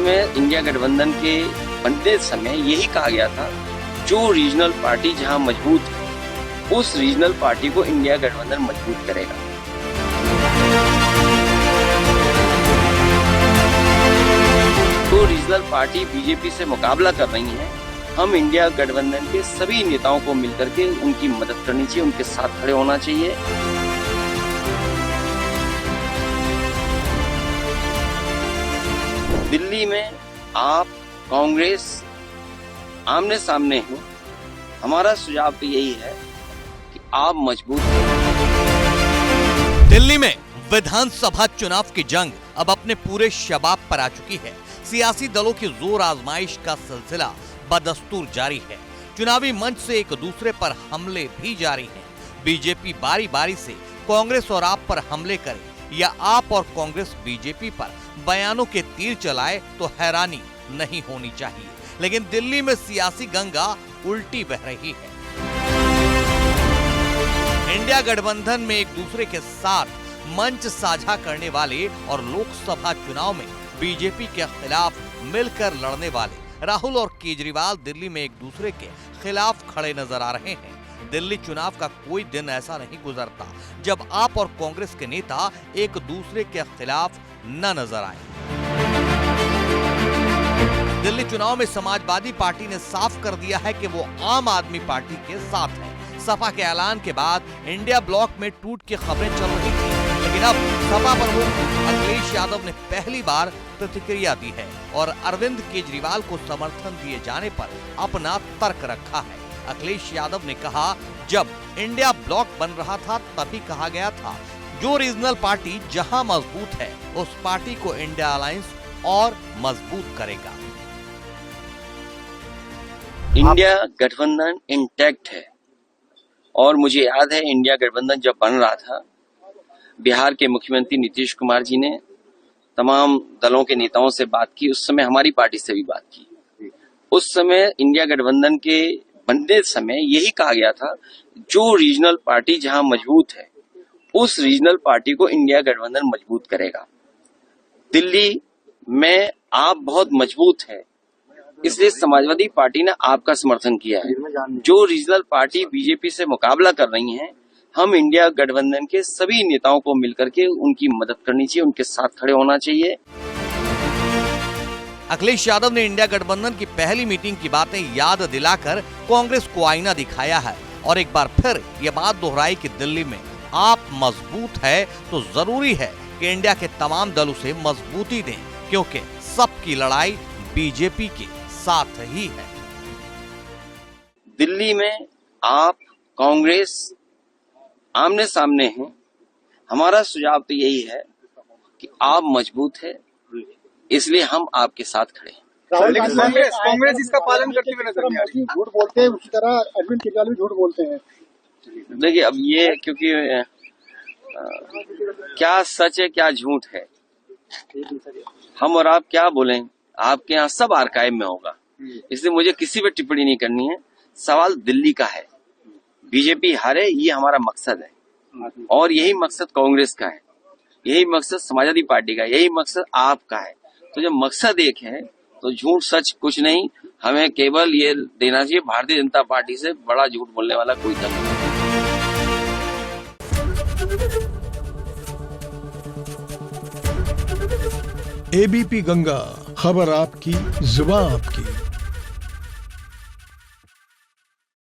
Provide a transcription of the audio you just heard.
समय इंडिया गठबंधन के बनते समय यही कहा गया था, जो रीजनल पार्टी जहां मजबूत है उस रीजनल पार्टी को इंडिया गठबंधन मजबूत करेगा। तो रीजनल पार्टी बीजेपी से मुकाबला कर रही है, हम इंडिया गठबंधन के सभी नेताओं को मिलकर के उनकी मदद करनी चाहिए, उनके साथ खड़े होना चाहिए। दिल्ली में आप कांग्रेस आमने सामने हो, हमारा सुझाव तो यही है कि आप मजबूत हो। दिल्ली में विधानसभा चुनाव की जंग अब अपने पूरे शबाब पर आ चुकी है। सियासी दलों की जोर आजमाइश का सिलसिला बदस्तूर जारी है। चुनावी मंच से एक दूसरे पर हमले भी जारी हैं। बीजेपी बारी बारी से कांग्रेस और आप पर हमले करे या आप और कांग्रेस बीजेपी पर बयानों के तीर चलाए तो हैरानी नहीं होनी चाहिए, लेकिन दिल्ली में सियासी गंगा उल्टी बह रही है। इंडिया गठबंधन में एक दूसरे के साथ मंच साझा करने वाले और लोकसभा चुनाव में बीजेपी के खिलाफ मिलकर लड़ने वाले राहुल और केजरीवाल दिल्ली में एक दूसरे के खिलाफ खड़े नजर आ रहे हैं। दिल्ली चुनाव का कोई दिन ऐसा नहीं गुजरता जब आप और कांग्रेस के नेता एक दूसरे के खिलाफ न नजर आए। दिल्ली चुनाव में समाजवादी पार्टी ने साफ कर दिया है कि वो आम आदमी पार्टी के साथ है। सपा के ऐलान के बाद इंडिया ब्लॉक में टूट की खबरें चल रही थी, लेकिन अब सपा प्रमुख अखिलेश यादव ने पहली बार प्रतिक्रिया दी है और अरविंद केजरीवाल को समर्थन दिए जाने पर अपना तर्क रखा है। अखिलेश यादव ने कहा, जब इंडिया ब्लॉक बन रहा था तभी कहा गया था, जो रीजनल पार्टी जहां मजबूत है उस पार्टी को इंडिया अलायंस और मजबूत करेगा। इंडिया गठबंधन इंटैक्ट है और मुझे याद है इंडिया गठबंधन जब बन रहा था, बिहार के मुख्यमंत्री नीतीश कुमार जी ने तमाम दलों के नेताओं से बात की। उस समय हमारी पार्टी से भी बात की। उस समय इंडिया गठबंधन के बनते समय यही कहा गया था, जो रीजनल पार्टी जहां मजबूत है उस रीजनल पार्टी को इंडिया गठबंधन मजबूत करेगा। दिल्ली में आप बहुत मजबूत है, इसलिए समाजवादी पार्टी ने आपका समर्थन किया है। जो रीजनल पार्टी बीजेपी से मुकाबला कर रही हैं, हम इंडिया गठबंधन के सभी नेताओं को मिलकर के उनकी मदद करनी चाहिए, उनके साथ खड़े होना चाहिए। अखिलेश यादव ने इंडिया गठबंधन की पहली मीटिंग की बातें याद दिलाकर कांग्रेस को आईना दिखाया है और एक बार फिर ये बात दोहराई कि दिल्ली में आप मजबूत है तो जरूरी है कि इंडिया के तमाम दल उसे मजबूती दें, क्योंकि सबकी लड़ाई बीजेपी के साथ ही है। दिल्ली में आप कांग्रेस आमने सामने हैं, हमारा सुझाव तो यही है कि आप मजबूत है, इसलिए हम आपके साथ खड़े हैं। लेकिन कांग्रेस इसका पालन करते हुए नजर नहीं आ रही। झूठ बोलते हैं, उसी तरह अरविंद केजरीवाल भी झूठ बोलते हैं। देखिए, अब ये क्योंकि क्या सच है क्या झूठ है, हम और आप क्या बोलें, आपके यहाँ सब आर्काइव में होगा, इसलिए मुझे किसी पे टिप्पणी नहीं करनी है। सवाल दिल्ली का है, बीजेपी हारे ये हमारा मकसद है और यही मकसद कांग्रेस का है, यही मकसद समाजवादी पार्टी का, यही मकसद आपका है। तो जब मकसद एक है तो झूठ सच कुछ नहीं, हमें केवल ये देना चाहिए, भारतीय जनता पार्टी से बड़ा झूठ बोलने वाला कोई दल नहीं। एबीपी गंगा, खबर आपकी, जुबान आपकी।